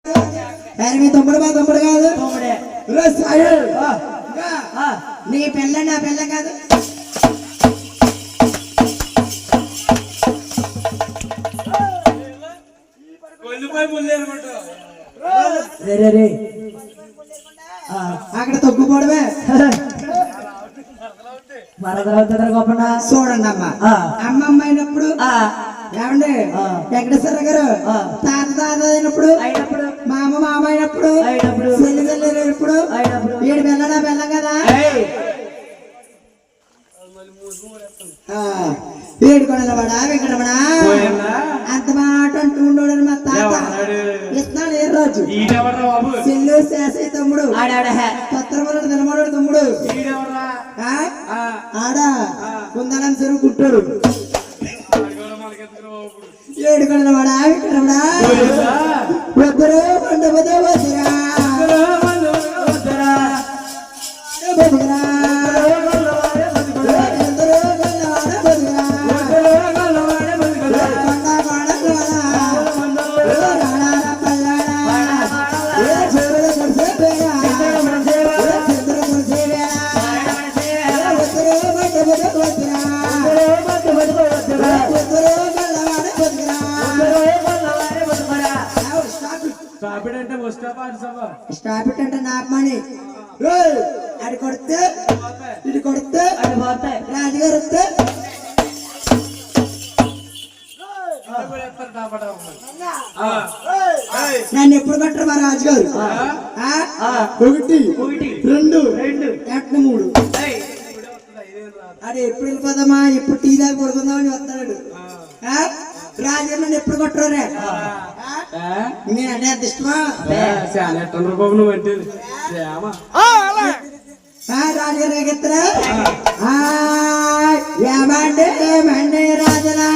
మీ తమ్ముడు మా తమ్ముడు కాదు నీ పిల్ల నా పిల్ల కాదు. అక్కడ తొక్కుపోవడమే చూడండి అమ్మ అమ్మమ్మ అయినప్పుడు ఏమండి వెంకటేశ్వర గారు తాత తాత అయినప్పుడు మామ మామ అయినప్పుడు చెల్లి చెల్లి అయినప్పుడు వీడు వెళ్ళడా వెళ్ళం కదా వేడుకొనలవాడా వెంకటమడా అంత మాట అంటూ ఉండడు మా తాత ఇస్తున్నాడు ఏ రోజు చెల్లు శేషయ్య తమ్ముడు పత్రమడు నిలబడు తమ్ముడు ఆడా కుందనం చెరువు కుట్టాడు ఏడుకొనలవాడా వెంకటమడా వద్దరు మండపదో వద్దరా బతుకురా స్టాప్ అంటే నాపమని అది కొడితే ఇది కొడితే అది పోతాయి రాజుగారు వస్తే నన్ను ఎప్పుడు కట్టరు మా రాజుగారు ఒకటి రెండు ఎట్ల మూడు అది ఎప్పుడు వెళ్ళిపోదామా ఎప్పుడు టీ దాకా పడుకుందామని వస్తాడు రాజు నన్ను ఎప్పుడు కొట్టరే నేను అంటే అంత ఇష్టమా రాజుగారు ఎగెత్తరా ఏమంటే ఏమండి రాజులా